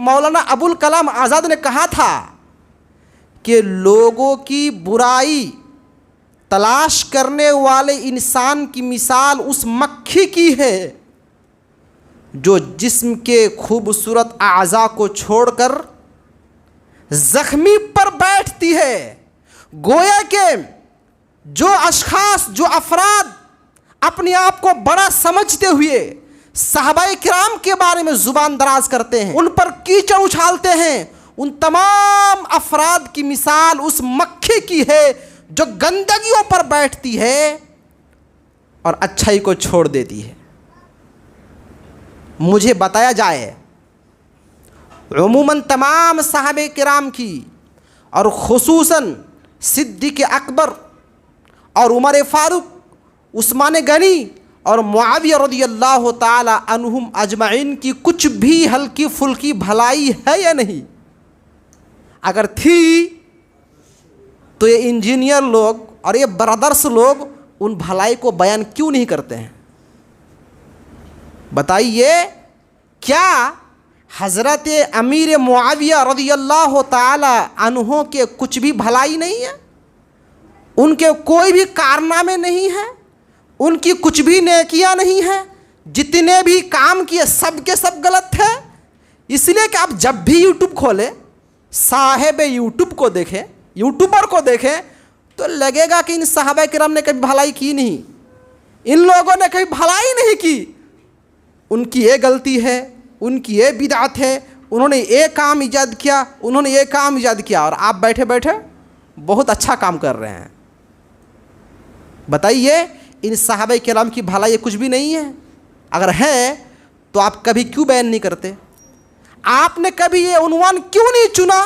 مولانا ابوالکلام آزاد نے کہا تھا کہ لوگوں کی برائی تلاش کرنے والے انسان کی مثال اس مکھی کی ہے جو جسم کے خوبصورت اعضاء کو چھوڑ کر زخمی پر بیٹھتی ہے۔ گویا کہ جو اشخاص، جو افراد اپنے آپ کو بڑا سمجھتے ہوئے صحابہ کرام کے بارے میں زبان دراز کرتے ہیں، ان پر کیچڑ اچھالتے ہیں، ان تمام افراد کی مثال اس مکھی کی ہے جو گندگیوں پر بیٹھتی ہے اور اچھائی کو چھوڑ دیتی ہے۔ مجھے بتایا جائے عموماً تمام صحابہ کرام کی اور خصوصاً صدیق اکبر اور عمر فاروق، عثمان غنی اور معاویہ رضی اللہ تعالی عنہم اجمعین کی کچھ بھی ہلکی پھلکی بھلائی ہے یا نہیں؟ اگر تھی تو یہ انجینئر لوگ اور یہ برادرس لوگ ان بھلائی کو بیان کیوں نہیں کرتے ہیں؟ بتائیے، کیا حضرت امیر معاویہ رضی اللہ تعالی عنہ کے کچھ بھی بھلائی نہیں ہے؟ ان کے کوئی بھی کارنامے نہیں ہیں؟ ان کی کچھ بھی نیکیاں نہیں ہیں؟ جتنے بھی کام کیے سب کے سب غلط تھے؟ اس لیے کہ آپ جب بھی یوٹیوب کھولیں، صاحب یوٹیوب کو دیکھیں، یوٹیوبر کو دیکھیں، تو لگے گا کہ ان صحابہ کرام نے کبھی بھلائی کی نہیں، ان لوگوں نے کبھی بھلائی نہیں کی، ان کی یہ غلطی ہے، ان کی یہ بدعت ہے، انہوں نے یہ کام ایجاد کیا، انہوں نے یہ کام ایجاد کیا، اور آپ بیٹھے بیٹھے بہت اچھا کام کر رہے ہیں۔ بتائیے، ان صحابہ کرام کی بھلائی کچھ بھی نہیں ہے؟ اگر ہے تو آپ کبھی کیوں بیان نہیں کرتے؟ آپ نے کبھی یہ عنوان کیوں نہیں چنا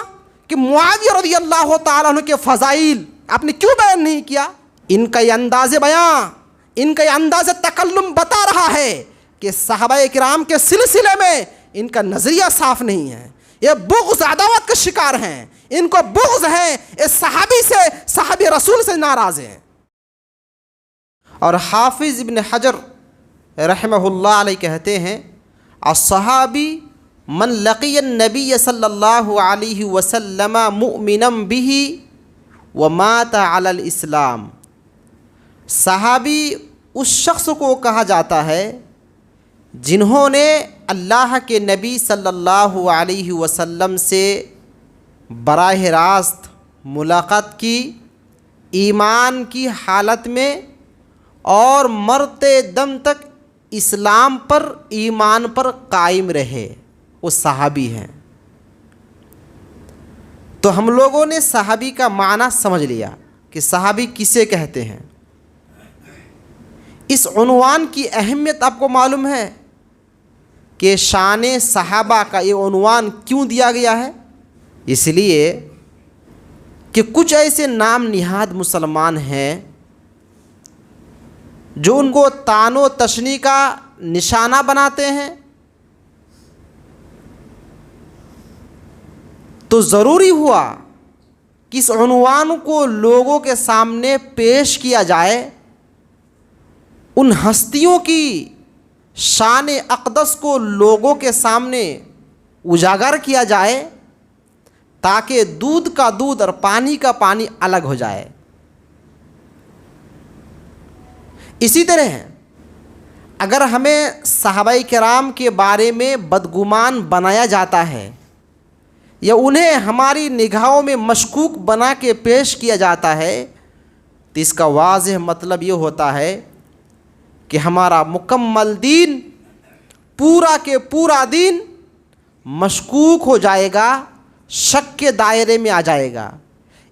کہ معاویہ رضی اللہ تعالیٰ عنہ کے فضائل آپ نے کیوں بیان نہیں کیا؟ ان کا یہ انداز بیان، ان کا یہ انداز تکلم بتا رہا ہے کہ صحابہ کرام کے سلسلے میں ان کا نظریہ صاف نہیں ہے، یہ بغض عداوت کا شکار ہیں، ان کو بغض ہے، اس صحابی سے، صحابی رسول سے ناراض ہیں۔ اور حافظ ابن حجر رحمہ اللہ علیہ کہتے ہیں، الصحابی من لقی النبی صلی اللہ علیہ وسلم مؤمنا بہ ومات علی الاسلام۔ صحابی اس شخص کو کہا جاتا ہے جنہوں نے اللہ کے نبی صلی اللہ علیہ وسلم سے براہ راست ملاقات کی، ایمان کی حالت میں، اور مرتے دم تک اسلام پر، ایمان پر قائم رہے، وہ صحابی ہیں۔ تو ہم لوگوں نے صحابی کا معنی سمجھ لیا کہ صحابی کسے کہتے ہیں۔ اس عنوان کی اہمیت آپ کو معلوم ہے کہ شان صحابہ کا یہ عنوان کیوں دیا گیا ہے؟ اس لیے کہ کچھ ایسے نام نہاد مسلمان ہیں جو ان کو طعن و تشنیع کا نشانہ بناتے ہیں، تو ضروری ہوا کہ اس عنوان کو لوگوں کے سامنے پیش کیا جائے، ان ہستیوں کی شان اقدس کو لوگوں کے سامنے اجاگر کیا جائے تاکہ دودھ کا دودھ اور پانی کا پانی الگ ہو جائے۔ اسی طرح اگر ہمیں صحابہ کرام کے بارے میں بدگمان بنایا جاتا ہے یا انہیں ہماری نگاہوں میں مشکوک بنا کے پیش کیا جاتا ہے، تو اس کا واضح مطلب یہ ہوتا ہے کہ ہمارا مکمل دین، پورا کے پورا دین مشکوک ہو جائے گا، شک کے دائرے میں آ جائے گا،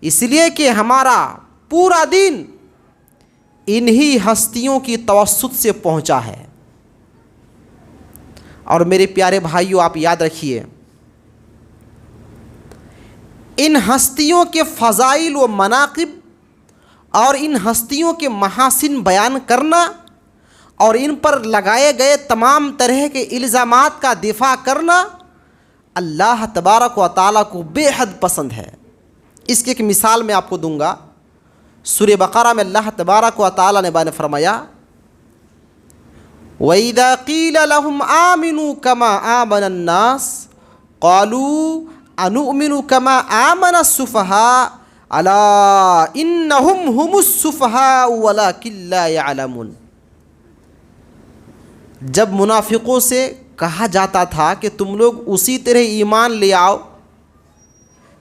اس لیے کہ ہمارا پورا دین انہی ہستیوں کی توسط سے پہنچا ہے۔ اور میرے پیارے بھائیوں، آپ یاد رکھیے، ان ہستیوں کے فضائل و مناقب اور ان ہستیوں کے محاسن بیان کرنا اور ان پر لگائے گئے تمام طرح کے الزامات کا دفاع کرنا اللہ تبارک و تعالیٰ کو بے حد پسند ہے۔ اس کی ایک مثال میں آپ کو دوں گا۔ سورہ بقرہ میں اللہ تبارک و تعالیٰ نے بیان فرمایا، وَإِذَا قِيلَ لَهُمْ آمِنُوا كَمَا آمَنَ النَّاسُ قالوا انؤمن کما آمن السفہاء الا انہم هم السفہاء ولکن لا يعلمون۔ جب منافقوں سے کہا جاتا تھا کہ تم لوگ اسی طرح ایمان لے آؤ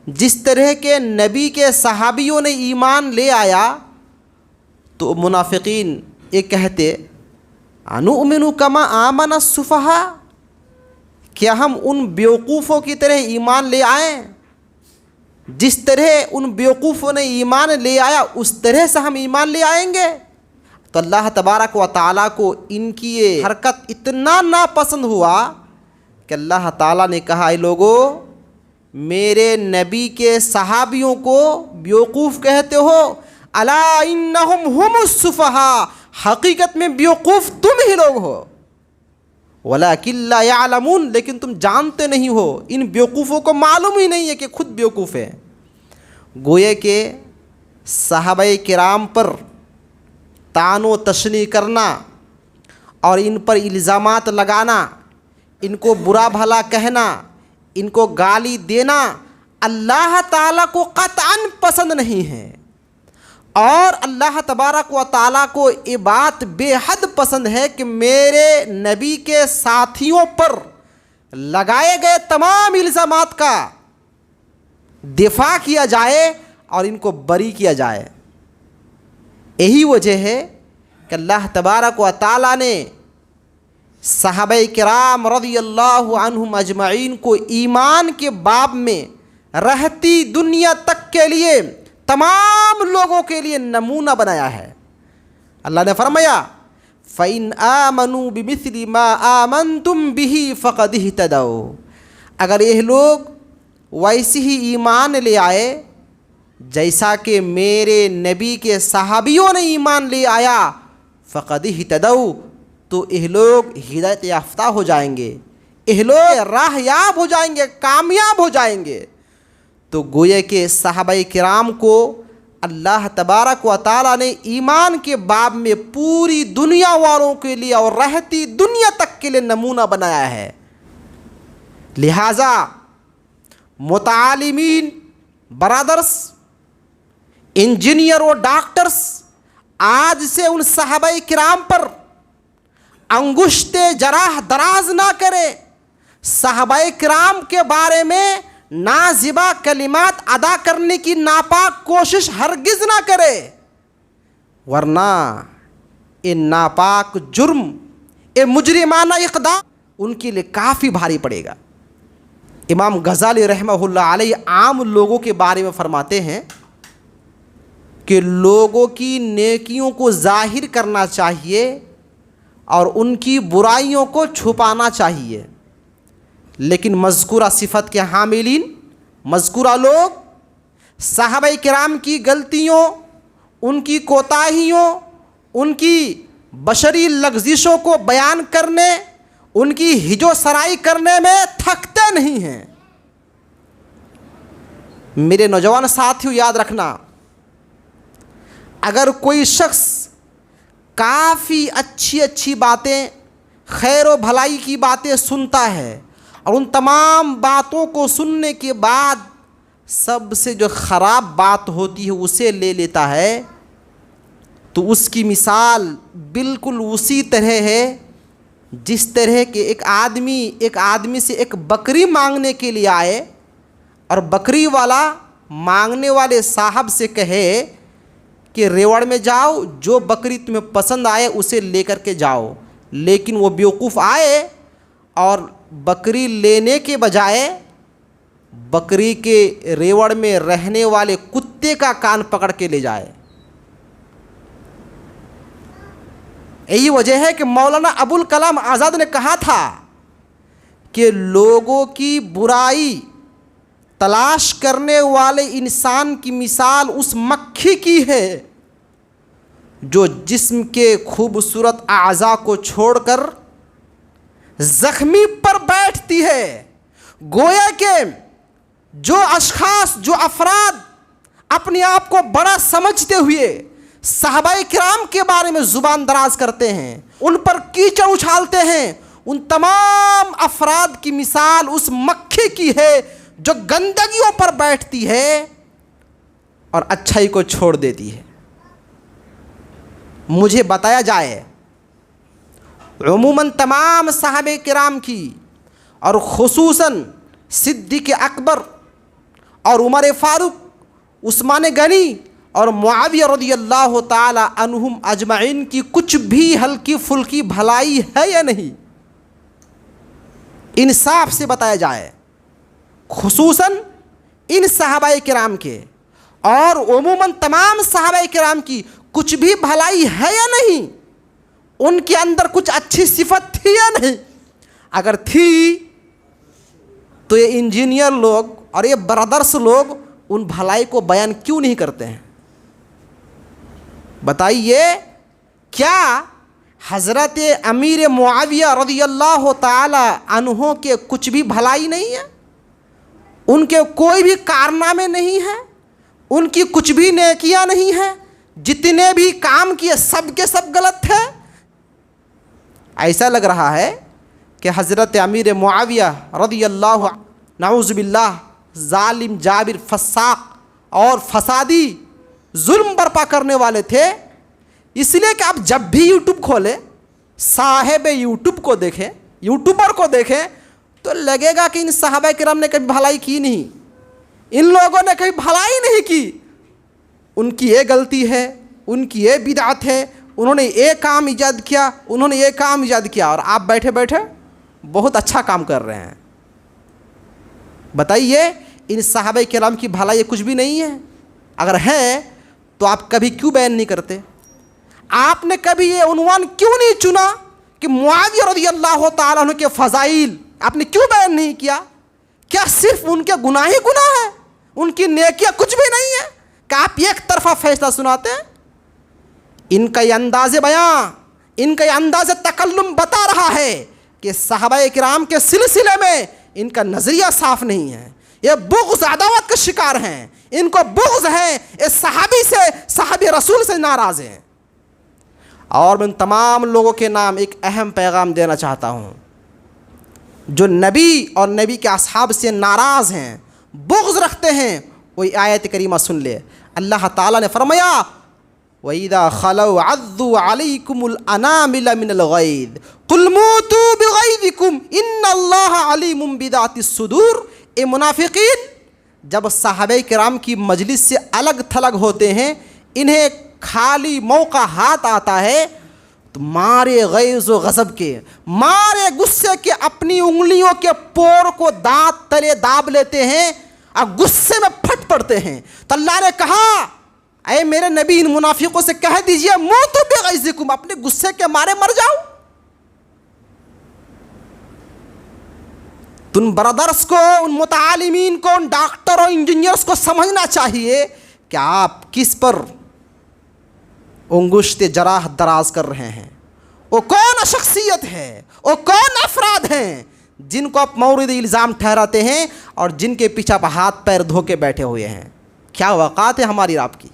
جس طرح کے نبی کے صحابیوں نے ایمان لے آیا، تو منافقین یہ کہتے انؤمن کما آمن السفہاء، کیا ہم ان بیوقوفوں کی طرح ایمان لے آئیں؟ جس طرح ان بیوقوفوں نے ایمان لے آیا اس طرح سے ہم ایمان لے آئیں گے؟ تو اللہ تبارک و تعالیٰ کو ان کی یہ حرکت اتنا ناپسند ہوا کہ اللہ تعالیٰ نے کہا اے لوگو، میرے نبی کے صحابیوں کو بیوقوف کہتے ہو، الا انہم ہم السفہاء، حقیقت میں بیوقوف تم ہی لوگ ہو، ولکن لا یعلمون، لیکن تم جانتے نہیں ہو، ان بیوقوفوں کو معلوم ہی نہیں ہے کہ خود بیوقوف ہے۔ گویا کہ صحابہ کرام پر طعن و تشنیع کرنا اور ان پر الزامات لگانا، ان کو برا بھلا کہنا، ان کو گالی دینا اللہ تعالیٰ کو قطعاً پسند نہیں ہے، اور اللہ تبارک و تعالیٰ کو یہ بات بے حد پسند ہے کہ میرے نبی کے ساتھیوں پر لگائے گئے تمام الزامات کا دفاع کیا جائے اور ان کو بری کیا جائے۔ یہی وجہ ہے کہ اللہ تبارک و تعالیٰ نے صحابہ کرام رضی اللہ عنہم اجمعین کو ایمان کے باب میں رہتی دنیا تک کے لیے تمام لوگوں کے لیے نمونہ بنایا ہے۔ اللہ نے فرمایا فَإِنْ آمَنُوا بِمِثْلِ مَا آمَنْتُمْ بِهِ فَقَدِ اهْتَدَوْا، اگر یہ لوگ ویسی ہی ایمان لے آئے جیسا کہ میرے نبی کے صحابیوں نے ایمان لے آیا، فَقَدِ اهْتَدَوْا، تو یہ لوگ ہدایت یافتہ ہو جائیں گے، یہ لوگ راہ یاب ہو جائیں گے، کامیاب ہو جائیں گے۔ تو گویا کہ صحابہ کرام کو اللہ تبارک و تعالیٰ نے ایمان کے باب میں پوری دنیا والوں کے لیے اور رہتی دنیا تک کے لیے نمونہ بنایا ہے۔ لہٰذا متعلمین برادرس، انجینئر و ڈاکٹرس آج سے ان صحابہ کرام پر انگشت جراح دراز نہ کرے، صحابہ کرام کے بارے میں نازیبا کلمات ادا کرنے کی ناپاک کوشش ہرگز نہ کرے، ورنہ یہ ناپاک جرم، یہ مجرمانہ اقدام ان کے لیے کافی بھاری پڑے گا۔ امام غزالی رحمہ اللہ علیہ عام لوگوں کے بارے میں فرماتے ہیں کہ لوگوں کی نیکیوں کو ظاہر کرنا چاہیے اور ان کی برائیوں کو چھپانا چاہیے، لیکن مذکورہ صفت کے حاملین، مذکورہ لوگ صحابہ کرام کی غلطیوں، ان کی کوتاہیوں، ان کی بشری لغزشوں کو بیان کرنے، ان کی ہج و سرائی کرنے میں تھکتے نہیں ہیں۔ میرے نوجوان ساتھیوں، یاد رکھنا، اگر کوئی شخص کافی اچھی باتیں، خیر و بھلائی کی باتیں سنتا ہے اور ان تمام باتوں کو سننے کے بعد سب سے جو خراب بات ہوتی ہے اسے لے لیتا ہے، تو اس کی مثال بالکل اسی طرح ہے جس طرح کہ ایک آدمی سے ایک بکری مانگنے کے لیے آئے اور بکری والا مانگنے والے صاحب سے کہے کہ ریوڑ میں جاؤ، جو بکری تمہیں پسند آئے اسے لے کر کے جاؤ، لیکن وہ بیوقوف آئے اور بکری لینے کے بجائے بکری کے ریوڑ میں رہنے والے کتے کا کان پکڑ کے لے جائے۔ یہی وجہ ہے کہ مولانا ابوالکلام آزاد نے کہا تھا کہ لوگوں کی برائی تلاش کرنے والے انسان کی مثال اس مکھی کی ہے جو جسم کے خوبصورت اعضاء کو چھوڑ کر زخمی پر بیٹھتی ہے۔ گویا کہ جو اشخاص، جو افراد اپنے آپ کو بڑا سمجھتے ہوئے صحابہ کرام کے بارے میں زبان دراز کرتے ہیں، ان پر کیچڑ اچھالتے ہیں، ان تمام افراد کی مثال اس مکھی کی ہے جو گندگیوں پر بیٹھتی ہے اور اچھائی کو چھوڑ دیتی ہے۔ مجھے بتایا جائے عموماً تمام صحابہ کرام کی اور خصوصاً صدیق اکبر اور عمر فاروق، عثمان غنی اور معاویہ رضی اللہ تعالی عنہم اجمعین کی کچھ بھی ہلکی پھلکی بھلائی ہے یا نہیں؟ انصاف سے بتایا جائے، خصوصاً ان صحابہ کرام کے اور عموماً تمام صحابہ کرام کی کچھ بھی بھلائی ہے یا نہیں؟ ان کے اندر کچھ اچھی صفت تھی یا نہیں؟ اگر تھی تو یہ انجینئر لوگ اور یہ برادرس لوگ ان بھلائی کو بیان کیوں نہیں کرتے ہیں؟ بتائیے، کیا حضرت امیر معاویہ رضی اللہ تعالی عنہ کے کچھ بھی بھلائی نہیں ہے؟ ان کے کوئی بھی کارنامے نہیں ہیں؟ ان کی کچھ بھی نیکیاں نہیں ہیں؟ جتنے بھی کام کیے سب کے سب غلط تھے؟ ایسا لگ رہا ہے کہ حضرت امیر معاویہ رضی اللہ نعوذ باللہ ظالم، جابر، فساق اور فسادی ظلم برپا کرنے والے تھے، اس لیے کہ آپ جب بھی یوٹیوب کھولیں، صاحب یوٹیوب کو دیکھیں، یوٹیوبر کو دیکھیں، تو لگے گا کہ ان صحابہ کرام نے کبھی بھلائی کی نہیں، ان لوگوں نے کبھی بھلائی نہیں کی، ان کی یہ غلطی ہے، ان کی یہ بدعت ہے، انہوں نے یہ کام ایجاد کیا، انہوں نے یہ کام ایجاد کیا، اور آپ بیٹھے بیٹھے بہت اچھا کام کر رہے ہیں۔ بتائیے، ان صحابہ کرام کی بھلائی کچھ بھی نہیں ہے؟ اگر ہے تو آپ کبھی کیوں بیان نہیں کرتے؟ آپ نے کبھی یہ عنوان کیوں نہیں چنا کہ معاویہ رضی اللہ تعالیٰ عنہ کے فضائل آپ نے کیوں بیان نہیں کیا؟ کیا صرف ان کے گناہ ہی گناہ ہیں؟ ان کی نیکیاں کچھ بھی نہیں ہیں کہ آپ ایک طرفہ فیصلہ سناتے ہیں؟ ان کا یہ انداز بیان، ان کا یہ انداز تکلم بتا رہا ہے کہ صحابہ کرام کے سلسلے میں ان کا نظریہ صاف نہیں ہے، یہ بغض عداوت کا شکار ہیں، ان کو بغض ہے، اس صحابی سے، صحابی رسول سے ناراض ہیں۔ اور میں ان تمام لوگوں کے نام ایک اہم پیغام دینا چاہتا ہوں، جو نبی اور نبی کے اصحاب سے ناراض ہیں، بغض رکھتے ہیں، وہی آیت کریمہ سن لے۔ اللہ تعالیٰ نے فرمایا وَإِذَا خَلَوْا عَضُّوا عَلَيْكُمُ الْأَنَامِلَ مِنَ الْغَيْظِ قُلْ مُوتُوا بِغَيْظِكُمْ إِنَّ اللَّهَ عَلِيمٌ بِذَاتِ الصُّدُورِ۔ اے منافقین، جب صحابہ کرام کی مجلس سے الگ تھلگ ہوتے ہیں، انہیں خالی موقع ہاتھ آتا ہے تو مارے غیظ و غضب کے، مارے غصے کے اپنی انگلیوں کے پور کو دانت تلے داب لیتے ہیں اور غصے میں پھٹ پڑتے ہیں۔ تو اللہ نے کہا اے میرے نبی، ان منافقوں سے کہہ دیجئے موتوا بغیظکم، اپنے غصے کے مارے مر جاؤ۔ تم برادرز کو، ان متعالمین کو، ان ڈاکٹر اور انجینئرز کو سمجھنا چاہیے کہ آپ کس پر انگشت جراح دراز کر رہے ہیں۔ وہ کون شخصیت ہے، وہ کون افراد ہیں جن کو آپ مورد الزام ٹھہراتے ہیں اور جن کے پیچھے آپ ہاتھ پیر دھو کے بیٹھے ہوئے ہیں؟ کیا وقات ہے ہماری آپ کی؟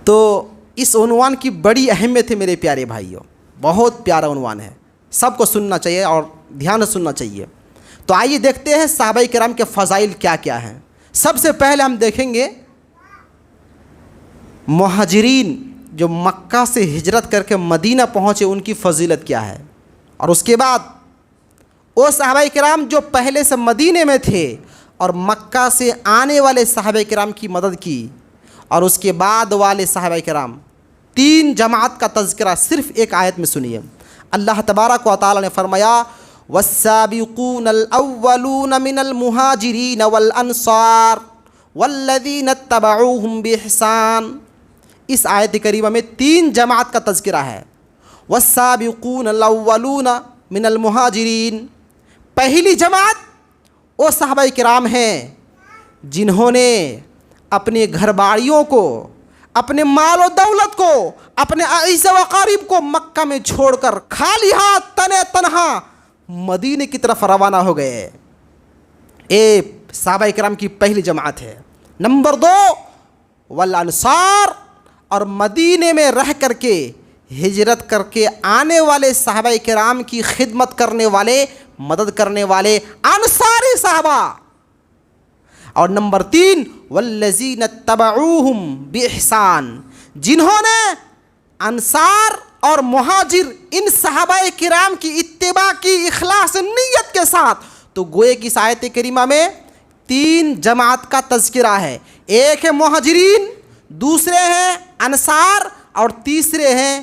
تو اس عنوان کی بڑی اہمیت ہے میرے پیارے بھائیوں، بہت پیارا عنوان ہے، سب کو سننا چاہیے اور دھیان سے سننا چاہیے۔ تو آئیے دیکھتے ہیں صحابہ کرام کے فضائل کیا کیا ہیں۔ سب سے پہلے ہم دیکھیں گے مہاجرین جو مکہ سے ہجرت کر کے مدینہ پہنچے، ان کی فضیلت کیا ہے، اور اس کے بعد وہ صحابہ کرام جو پہلے سے مدینے میں تھے اور مکہ سے آنے والے صحابہ کرام کی مدد کی، اور اس کے بعد والے صحابہ کرام، تین جماعت کا تذکرہ صرف ایک آیت میں سنیے۔ اللہ تبارک و تعالی نے فرمایا والسابقون الاولون من المہاجرین والانصار والذین اتبعوہم باحسان۔ اس آیت کریمہ میں تین جماعت کا تذکرہ ہے۔ والسابقون الاولون من المہاجرین، پہلی جماعت وہ صحابہ کرام ہیں جنہوں نے اپنے گھر باریوں کو، اپنے مال و دولت کو، اپنے اعز و اقارب کو مکہ میں چھوڑ کر خالی ہاتھ تنے تنہا مدینے کی طرف روانہ ہو گئے۔ صحابہ کرام کی پہلی جماعت ہے۔ نمبر 2 والانصار، اور مدینے میں رہ کر کے ہجرت کر کے آنے والے صحابہ کرام کی خدمت کرنے والے، مدد کرنے والے انصاری صحابہ۔ اور نمبر 3 والذین اتبعوہم بإحسان، جنہوں نے انصار اور مہاجر ان صحابہ کرام کی اتباع کی اخلاص نیت کے ساتھ، تو گوئے کی اس آیت کریمہ میں 3 جماعت کا تذکرہ ہے۔ ایک ہے مہاجرین، دوسرے ہیں انصار، اور تیسرے ہیں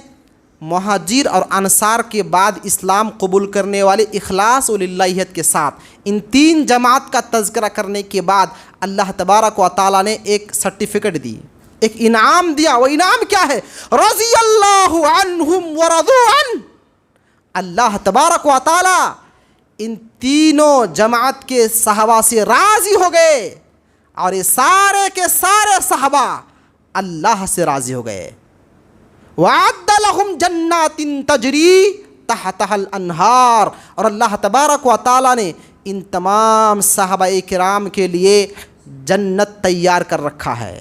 مہاجر اور انصار کے بعد اسلام قبول کرنے والے اخلاص و للہیت کے ساتھ۔ ان 3 جماعت کا تذکرہ کرنے کے بعد اللہ تبارک و تعالیٰ نے ایک سرٹیفکیٹ دی، ایک انعام دیا۔ وہ انعام کیا ہے؟ رضی اللہ عنہم ورضوا عنہ، اللہ تبارک و تعالیٰ ان تینوں جماعت کے صحابہ سے راضی ہو گئے، اور یہ سارے کے سارے صحابہ اللہ سے راضی ہو گئے۔ وَأَعَدَّ لَهُمْ جَنَّاتٍ تَجْرِي تَحْتَهَا الْأَنْهَارُ، اور اللہ تبارک و تعالیٰ نے ان تمام صحابہ کرام کے لیے جنت تیار کر رکھا ہے،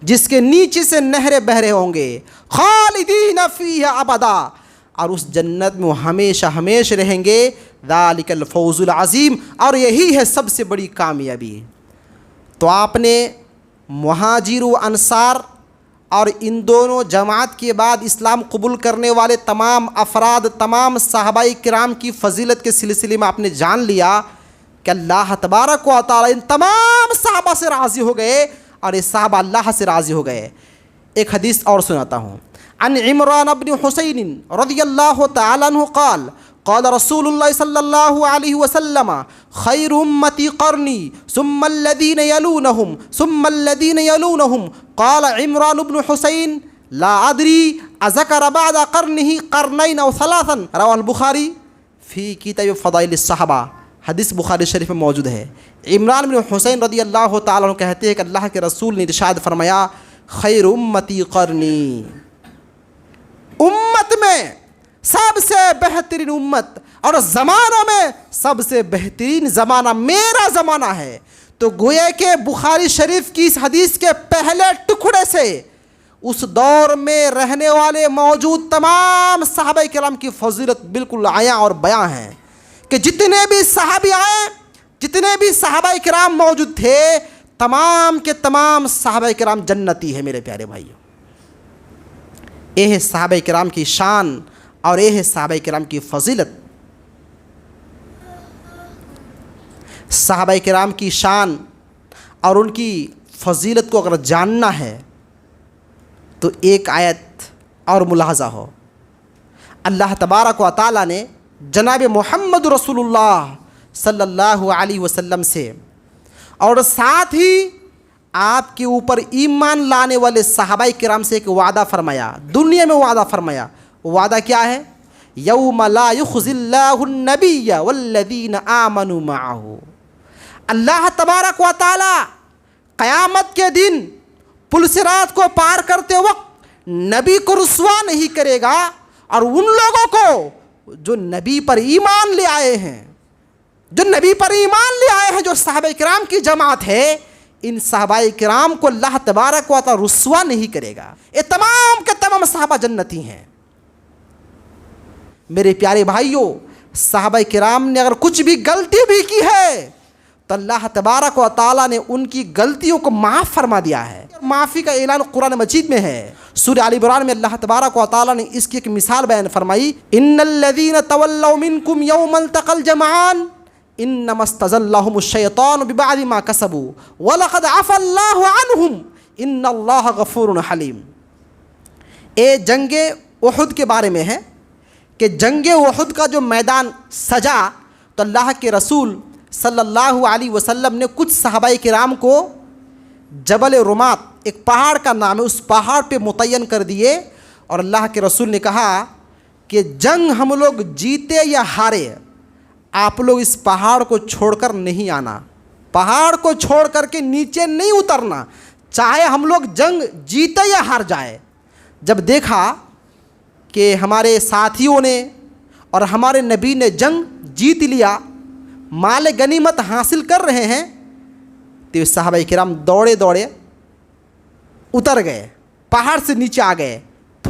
جس کے نیچے سے نہریں بہہ رہے ہوں گے، خالدین فیہا ابدا، اور اس جنت میں وہ ہمیشہ ہمیشہ رہیں گے۔ ذالک الفوز العظیم، اور یہی ہے سب سے بڑی کامیابی۔ تو آپ نے مہاجر و انصار اور ان دونوں جماعت کے بعد اسلام قبول کرنے والے تمام افراد، تمام صحابہ کرام کی فضیلت کے سلسلے میں آپ نے جان لیا کہ اللہ تبارک و تعالیٰ ان تمام صحابہ سے راضی ہو گئے، اور یہ صحابہ اللہ سے راضی ہو گئے۔ ایک حدیث اور سناتا ہوں۔ عن عمران بن حسین رضی اللہ تعالیٰ عنہ قال قال رسول اللہ صلی اللہ علیہ وسلم خیر امتی قرنی ثم الذین یلونہم ثم الذین یلونہم۔ قال عمران بن حسین لا ادری اذکر بعد قرنہ قرنین او ثلاثا، رواه البخاری فی کتاب فضائل الصحابہ، حدیث بخاری شریف میں موجود ہے۔ عمران بن حسین رضی اللہ تعالیٰ عنہ کہتے ہیں کہ اللہ کے رسول نے ارشاد فرمایا خیر امتی قرنی، امت میں سب سے بہترین امت اور زمانہ میں سب سے بہترین زمانہ میرا زمانہ ہے۔ تو گویا کہ بخاری شریف کی اس حدیث کے پہلے ٹکڑے سے اس دور میں رہنے والے موجود تمام صحابہ کرام کی فضیلت بالکل عیاں اور بیاں ہیں، کہ جتنے بھی صحابی آئے، جتنے بھی صحابہ کرام موجود تھے، تمام کے تمام صحابہ کرام جنتی ہیں میرے پیارے بھائیوں۔ یہ ہے صحابہ کرام کی شان، اور یہ ہے صحابہ کرام کی فضیلت۔ صحابہ کرام کی شان اور ان کی فضیلت کو اگر جاننا ہے تو ایک آیت اور ملاحظہ ہو۔ اللہ تبارک و تعالیٰ نے جناب محمد رسول اللہ صلی اللہ علیہ وسلم سے اور ساتھ ہی آپ کے اوپر ایمان لانے والے صحابہ کرام سے ایک وعدہ فرمایا، دنیا میں وعدہ فرمایا۔ وعدہ کیا ہے؟ یوم لا یخزی اللہ النبی والذین آمنوا معہ، اللہ تبارک و تعالی قیامت کے دن پل صراط کو پار کرتے وقت نبی کو رسوا نہیں کرے گا، اور ان لوگوں کو جو نبی پر ایمان لے آئے ہیں، جو نبی پر ایمان لے آئے ہیں، جو صحابہ کرام کی جماعت ہے، ان صحابہ کرام کو اللہ تبارک و تعالی رسوا نہیں کرے گا۔ یہ تمام کے تمام صحابہ جنتی ہیں۔ میرے پیارے بھائیوں، صحابہ کرام نے اگر کچھ بھی غلطی بھی کی ہے تو اللہ تبارک و تعالیٰ نے ان کی غلطیوں کو معاف فرما دیا ہے۔ معافی کا اعلان قرآن مجید میں ہے۔ سورہ آل عمران میں اللہ تبارک و تعالیٰ نے اس کی ایک مثال بیان فرمائی، ان الذین تولوا منکم یوم التقى الجمعان انما استزلهم الشیطان ببعض ما کسبوا ولقد عفا اللہ عنہم ان اللہ غفور حلیم۔ جنگ احد کے بارے میں ہے کہ جنگ احد کا جو میدان سجا تو اللہ کے رسول صلی اللہ علیہ وسلم نے کچھ صحابہ کرام کو جبل رمات، ایک پہاڑ کا نام ہے، اس پہاڑ پہ متعین کر دیے، اور اللہ کے رسول نے کہا کہ جنگ ہم لوگ جیتے یا ہارے، آپ لوگ اس پہاڑ کو چھوڑ کر نہیں آنا، پہاڑ کو چھوڑ کر کے نیچے نہیں اترنا، چاہے ہم لوگ جنگ جیتے یا ہار جائے۔ جب دیکھا کہ ہمارے ساتھیوں نے اور ہمارے نبی نے جنگ جیت لیا، مال غنیمت حاصل کر رہے ہیں، تو صحابہ کرام دوڑے دوڑے اتر گئے، پہاڑ سے نیچے آ گئے،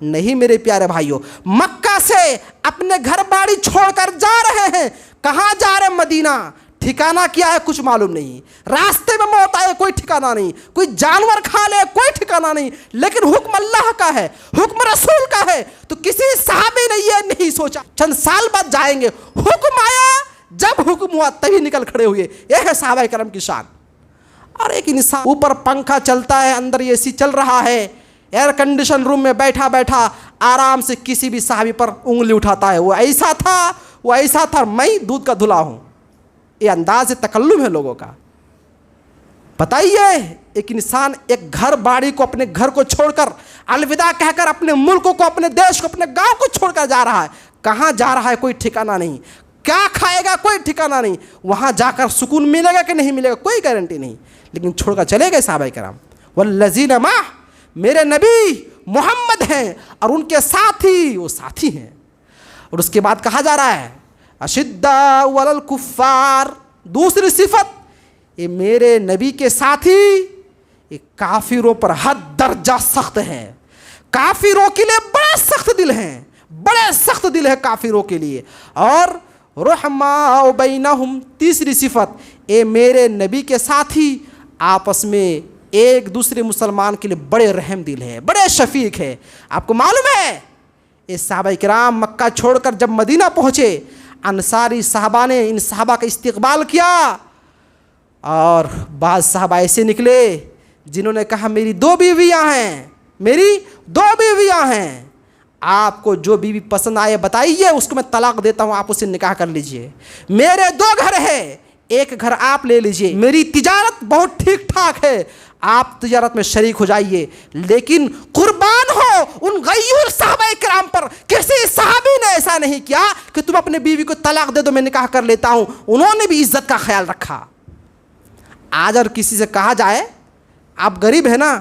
نہیں میرے پیارے بھائیوں، مکہ سے اپنے گھر باڑی چھوڑ کر جا رہے ہیں، کہاں جا رہے ہیں؟ مدینہ۔ ٹھکانہ کیا ہے کچھ معلوم نہیں، راستے میں موت آئے کوئی ٹھکانہ نہیں، کوئی جانور کھا لے کوئی ٹھکانہ نہیں، لیکن حکم اللہ کا ہے، حکم رسول کا ہے۔ تو کسی صحابی نے یہ نہیں سوچا چند سال بعد جائیں گے، حکم آیا، جب حکم ہوا تبھی نکل کھڑے ہوئے۔ یہ ہے صحابہ کرام کی شان۔ اور ایک انسان اوپر پنکھا چلتا ہے، اندر اے سی چل رہا ہے، ایئر کنڈیشن روم میں بیٹھا بیٹھا آرام سے کسی بھی صحابی پر انگلی اٹھاتا ہے، وہ ایسا تھا، وہ ایسا تھا، میں دودھ کا دھلا ہوں۔ یہ انداز تکلم ہے لوگوں کا۔ بتائیے، ایک انسان ایک گھر باڑی کو، اپنے گھر کو چھوڑ کر، الوداع کہہ کر اپنے ملک کو، اپنے دیش کو، اپنے گاؤں کو چھوڑ کر جا رہا ہے، کہاں جا رہا ہے کوئی ٹھکانہ نہیں، کیا کھائے گا کوئی ٹھکانہ نہیں، وہاں جا کر سکون ملے گا کہ نہیں ملے گا کوئی گارنٹی نہیں، لیکن چھوڑ کر چلے گئے صحابہ کرام۔ والذین معہ، میرے نبی محمد ہیں اور ان کے ساتھی وہ ساتھی ہیں۔ اور اس کے بعد کہا جا رہا ہے اشداء علی الکفار، دوسری صفت، یہ میرے نبی کے ساتھی یہ کافروں پر حد درجہ سخت ہے، کافروں کے لیے بڑے سخت دل ہیں، بڑے سخت دل ہے کافروں کے لیے۔ اور رحماء بینہم، تیسری صفت، یہ میرے نبی کے ساتھی آپس میں ایک دوسرے مسلمان کے لیے بڑے رحم دل ہے، بڑے شفیق ہے۔ آپ کو معلوم ہے یہ صحابہ کرام مکہ چھوڑ کر جب مدینہ پہنچے، انصاری صحابہ نے ان صحابہ کا استقبال کیا، اور بعض صحابہ ایسے نکلے جنہوں نے کہا میری 2 بیویاں ہیں، میری 2 بیویاں ہیں، آپ کو جو بیوی پسند آئے بتائیے، اس کو میں طلاق دیتا ہوں، آپ اسے نکاح کر لیجئے۔ میرے 2 گھر ہیں، ایک گھر آپ لے لیجئے، میری تجارت بہت ٹھیک ٹھاک ہے، آپ تجارت میں شریک ہو جائیے، لیکن قربان ہو ان غیور صحابہ کرام پر، کسی صحابی نے ایسا نہیں کیا کہ تم اپنے بیوی کو طلاق دے دو میں نکاح کر لیتا ہوں، انہوں نے بھی عزت کا خیال رکھا۔ آج اگر کسی سے کہا جائے آپ غریب ہیں نا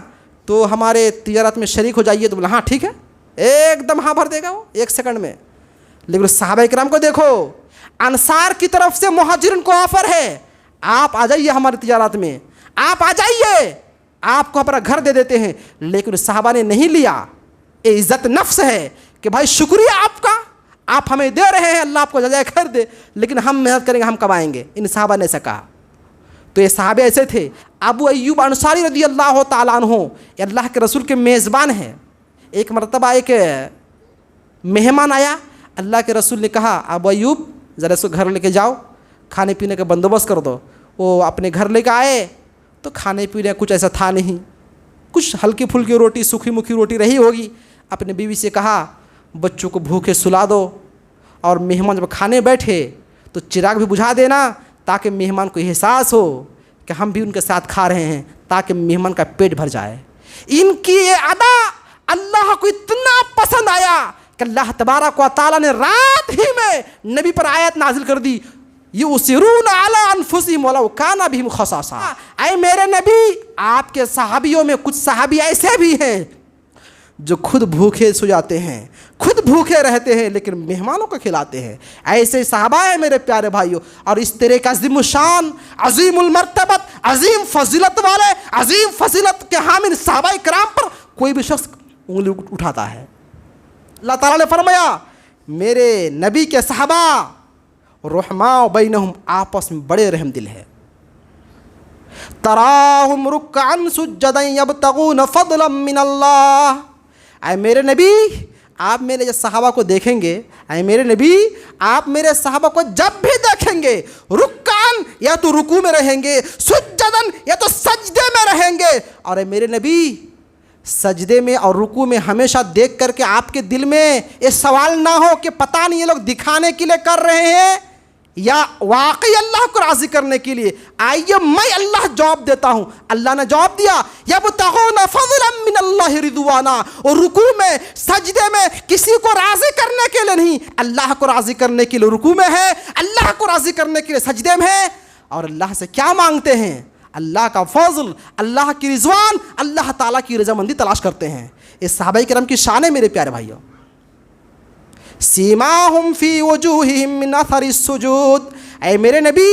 تو ہمارے تجارت میں شریک ہو جائیے، تو بولا ہاں ٹھیک ہے، ایک دم ہاں بھر دے گا وہ 1 سیکنڈ میں۔ لیکن صحابہ کرام کو دیکھو، انصار کی طرف سے مہاجرین کو آفر ہے، آپ آ جائیے ہماری تجارت میں، آپ آ جائیے، آپ کو اپنا گھر دے دیتے ہیں، لیکن صحابہ نے نہیں لیا۔ یہ عزت نفس ہے کہ بھائی شکریہ آپ کا، آپ ہمیں دے رہے ہیں، اللہ آپ کو جزائے خیر دے، لیکن ہم محنت کریں گے، ہم کمائیں گے۔ ان صحابہ نے ایسا کہا۔ تو یہ صحابہ ایسے تھے۔ ابو ایوب انصاری رضی اللہ تعالیٰ عنہ یہ اللہ کے رسول کے میزبان ہیں۔ ایک مرتبہ ایک مہمان آیا، اللہ کے رسول نے کہا ابو ایوب ذرا اس کو گھر لے کے جاؤ، کھانے پینے کا بندوبست کر دو۔ وہ اپنے گھر لے کے آئے تو کھانے پینے کچھ ایسا تھا نہیں، کچھ ہلکی پھلکی روٹی، سوکھی مکھی روٹی رہی ہوگی۔ اپنے بیوی سے کہا بچوں کو بھوکے سلا دو، اور مہمان جب کھانے بیٹھے تو چراغ بھی بجھا دینا تاکہ مہمان کو احساس ہو کہ ہم بھی ان کے ساتھ کھا رہے ہیں، تاکہ مہمان کا پیٹ بھر جائے۔ ان کی یہ ادا اللہ کو اتنا پسند آیا کہ اللہ تبارک و تعالیٰ نے رات ہی میں نبی پر آیت نازل کر دی، یؤثرون علی انفسہم ولو کان بہم خصاصہ۔ اے میرے نبی، آپ کے صحابیوں میں کچھ صحابی ایسے بھی ہیں جو خود بھوکے سو جاتے ہیں، خود بھوکے رہتے ہیں، لیکن مہمانوں کو کھلاتے ہیں۔ ایسے صحابہ ہیں میرے پیارے بھائیوں۔ اور اس طرح کا عظیم الشان، عظیم المرتبت، عظیم فضیلت والے، عظیم فضیلت کے حامل صحابہ کرام پر کوئی بھی شخص انگلی اٹھاتا ہے، اللہ تعالیٰ نے فرمایا میرے نبی کے صحابہ رحماء بینہم، آپس میں بڑے رحم دل ہے۔ تراہم رکعا سجدا یبتغون فضلا من اللہ۔ اے میرے نبی، آپ میرے صحابہ کو دیکھیں گے، اے میرے نبی آپ میرے صحابہ کو جب بھی دیکھیں گے، رکعن یا تو رکوع میں رہیں گے، سجدن یا تو سجدے میں رہیں گے، اور اے میرے نبی سجدے میں اور رکوع میں ہمیشہ دیکھ کر کے آپ کے دل میں یہ سوال نہ ہو کہ پتہ نہیں یہ لوگ دکھانے کے لیے کر رہے ہیں یا واقعی اللہ کو راضی کرنے کے لیے۔ آئیے میں اللہ جواب دیتا ہوں۔ اللہ نے جواب دیا یبتغون فضلا من اللہ رضوانا، اور رکوع میں سجدے میں کسی کو راضی کرنے کے لیے نہیں، اللہ کو راضی کرنے کے لیے رکوع میں ہے، اللہ کو راضی کرنے کے لیے سجدے میں ہے۔ اور اللہ سے کیا مانگتے ہیں؟ اللہ کا فضل، اللہ کی رضوان، اللہ تعالیٰ کی رضامندی تلاش کرتے ہیں۔ اس صحابہ کرام کی شان ہے میرے پیارے بھائیوں۔ سیماہم فی وجوہہم من اثر السجود۔ اے میرے نبی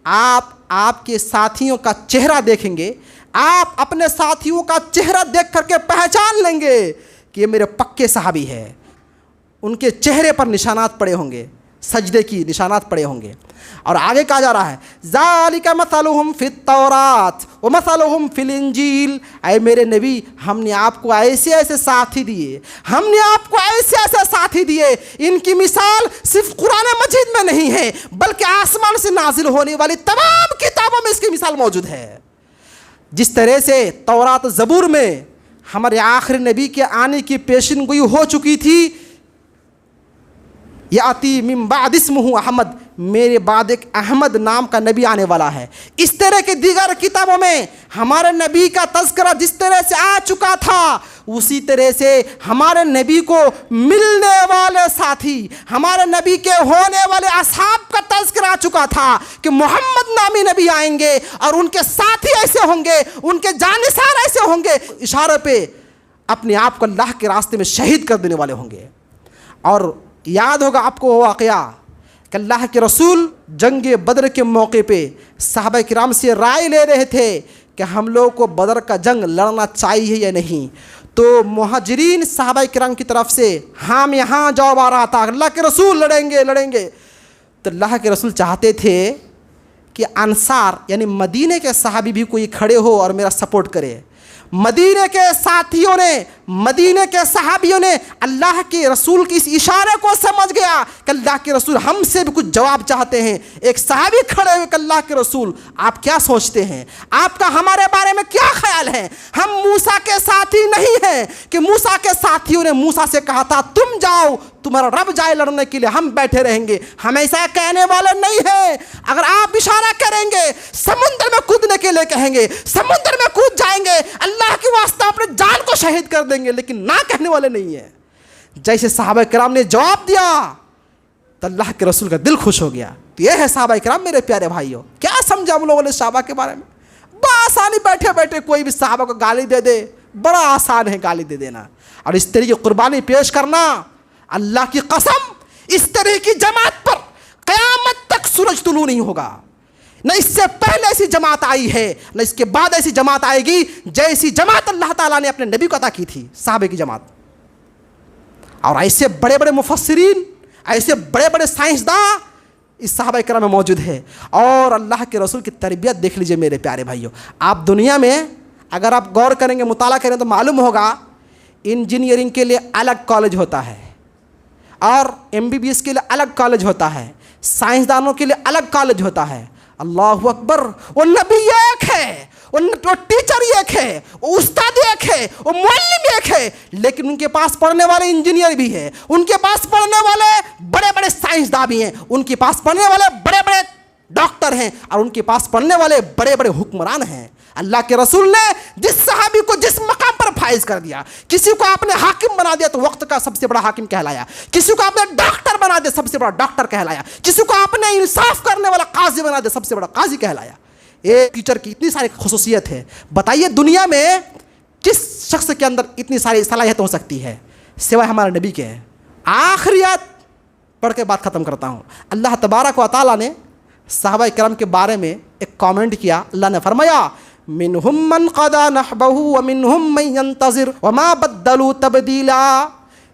آپ کے ساتھیوں کا چہرہ دیکھیں گے، آپ اپنے ساتھیوں کا چہرہ دیکھ کر کے پہچان لیں گے کہ یہ میرے پکے صحابی ہے. ان کے چہرے پر نشانات پڑے ہوں گے, سجدے کی نشانات پڑے ہوں گے. اور آگے کہا جا رہا ہے ذالک مثلہم فی التوراۃ ومثلہم فی الانجیل. اے میرے نبی, ہم نے آپ کو ایسے ایسے ساتھی دیے, ہم نے آپ کو ایسے ایسے ساتھی دیے, ان کی مثال صرف قرآن مجید میں نہیں ہے بلکہ آسمان سے نازل ہونے والی تمام کتابوں میں اس کی مثال موجود ہے. جس طرح سے تورات زبور میں ہمارے آخری نبی کے آنے کی پیشن گوئی ہو چکی تھی, یاتی من بعد اسمہ احمد, میرے بعد ایک احمد نام کا نبی آنے والا ہے. اس طرح کے دیگر کتابوں میں ہمارے نبی کا تذکرہ جس طرح سے آ چکا تھا, اسی طرح سے ہمارے نبی کو ملنے والے ساتھی, ہمارے نبی کے ہونے والے اصحاب کا تذکرہ آ چکا تھا کہ محمد نامی نبی آئیں گے اور ان کے ساتھی ایسے ہوں گے, ان کے جانثار ایسے ہوں گے, اشارے پہ اپنے آپ کو اللہ کے راستے میں شہید کر دینے والے ہوں گے. اور یاد ہوگا آپ کو وہ واقعہ کہ اللہ کے رسول جنگ بدر کے موقع پہ صحابہ کرام سے رائے لے رہے تھے کہ ہم لوگوں کو بدر کا جنگ لڑنا چاہیے یا نہیں. تو مہاجرین صحابہ کرام کی طرف سے ہاں میں ہاں جواب آ رہا تھا, اللہ کے رسول لڑیں گے. تو اللہ کے رسول چاہتے تھے کہ انصار یعنی مدینے کے صحابی بھی کوئی کھڑے ہو اور میرا سپورٹ کرے. مدینے کے ساتھیوں نے, مدینے کے صحابیوں نے اللہ کے رسول کی اس اشارے کو سمجھ گیا کہ اللہ کے رسول ہم سے بھی کچھ جواب چاہتے ہیں. ایک صحابی کھڑے ہوئے کہ اللہ کے رسول آپ کیا سوچتے ہیں, آپ کا ہمارے بارے میں کیا خیال ہے؟ ہم موسیٰ کے ساتھی نہیں ہیں کہ موسیٰ کے ساتھیوں نے موسیٰ سے کہا تھا تم جاؤ, تمہارا رب جائے لڑنے کے لیے, ہم بیٹھے رہیں گے. ہم ایسا کہنے والے نہیں ہیں. اگر آپ اشارہ کریں گے سمندر میں کودنے کے لیے کہیں گے, سمندر میں کود جائیں گے, اللہ کے واسطہ اپنے جان کو شہید کر دیں گے, لیکن نہ کہنے والے نہیں ہیں. جیسے صحابہ کرام نے جواب دیا تو اللہ کے رسول کا دل خوش ہو گیا. تو یہ ہے صحابہ کرام میرے پیارے بھائیوں. کیا سمجھا ہم لوگوں نے صحابہ کے بارے میں؟ بآسانی بیٹھے بیٹھے کوئی بھی صحابہ کو گالی دے دے, بڑا آسان ہے گالی دے دینا. اور اس طرح کی قربانی پیش کرنا, اللہ کی قسم اس طرح کی جماعت پر قیامت تک سورج طلوع نہیں ہوگا. نہ اس سے پہلے ایسی جماعت آئی ہے, نہ اس کے بعد ایسی جماعت آئے گی جیسی جماعت اللہ تعالیٰ نے اپنے نبی کو عطا کی تھی, صحابہ کی جماعت. اور ایسے بڑے بڑے مفسرین, ایسے بڑے بڑے سائنسداں اس صحابہ کرام میں موجود ہے. اور اللہ کے رسول کی تربیت دیکھ لیجئے میرے پیارے بھائیوں. آپ دنیا میں اگر آپ غور کریں گے, مطالعہ کریں تو معلوم ہوگا انجینئرنگ کے لیے الگ کالج ہوتا ہے, اور MBBS کے لیے الگ کالج ہوتا ہے, سائنسدانوں کے لیے الگ کالج ہوتا ہے. اللہ اکبر, وہ نبی ایک ہے, وہ ٹیچر ایک ہے, وہ استاد ایک ہے, وہ معلم ایک ہے, لیکن ان کے پاس پڑھنے والے انجینئر بھی ہیں, ان کے پاس پڑھنے والے بڑے بڑے سائنسداں بھی ہیں, ان کے پاس پڑھنے والے بڑے بڑے ڈاکٹر ہیں, اور ان کے پاس پڑھنے والے بڑے بڑے حکمران ہیں. اللہ کے رسول نے جس صحابی کو جس مقام پر فائز کر دیا, کسی کو آپ نے حاکم بنا دیا تو وقت کا سب سے بڑا حاکم کہلایا, کسی کو آپ نے ڈاکٹر بنا دیا سب سے بڑا ڈاکٹر کہلایا, کسی کو آپ نے انصاف کرنے والا قاضی بنا دیا سب سے بڑا قاضی کہلایا. ایک ٹیچر کی اتنی ساری خصوصیت ہے, بتائیے دنیا میں کس شخص کے اندر اتنی ساری صلاحیت ہو سکتی ہے سوائے ہمارے نبی کے. آخری آیت پڑھ کے بات ختم کرتا ہوں. اللہ تبارک و تعالیٰ نے صحابہ کرام کے بارے میں ایک کامنٹ کیا. اللہ نے فرمایا منہم من قضا نحبہ ومنہم من ينتظر وما بدلوا تبدیلا.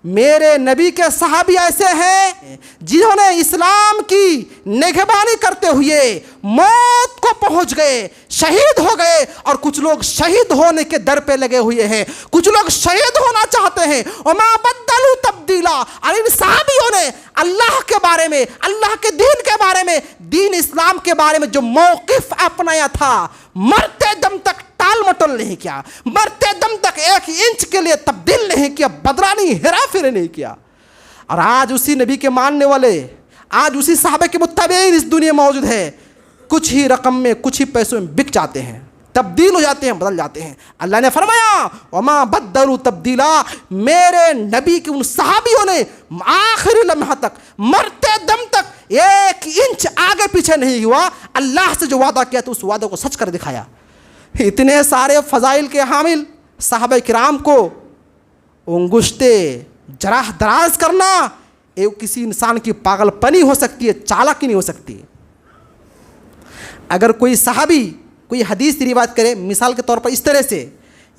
میرے نبی کے صحابی ایسے ہیں جنہوں نے اسلام کی نگہبانی کرتے ہوئے موت کو پہنچ گئے, شہید ہو گئے, اور کچھ لوگ شہید ہونے کے در پہ لگے ہوئے ہیں, کچھ لوگ شہید ہونا چاہتے ہیں. وما بدلوا تبدیلا. اور ان صحابیوں نے اللہ کے بارے میں, اللہ کے دین کے بارے میں, دین اسلام کے بارے میں جو موقف اپنایا تھا, مرتے دم تک ٹال مٹول نہیں کیا, مرتے دم تک 1 انچ کے لیے تبدیل نہیں کیا, بدلا نہیں, ہیرا پھیرے نہیں کیا. اور آج اسی نبی کے ماننے والے, آج اسی صحابہ کے متبعین اس دنیا میں موجود ہے. کچھ ہی رقم میں, کچھ ہی پیسوں میں بک جاتے ہیں, تبدیل ہو جاتے ہیں, بدل جاتے ہیں. اللہ نے فرمایا وما بدلوا تبدیلا. میرے نبی کے ان صحابیوں نے آخری لمحہ تک, مرتے دم تک 1 انچ آگے پیچھے نہیں ہوا. اللہ سے جو وعدہ کیا تو اس وعدے کو سچ کر دکھایا. اتنے سارے فضائل کے حامل صحابہ کرام کو انگشتے جراح دراز کرنا ایک کسی انسان کی پاگل پنی ہو سکتی ہے, چالاکی نہیں ہو سکتی. اگر کوئی صحابی کوئی حدیث روایت کرے مثال کے طور پر اس طرح سے,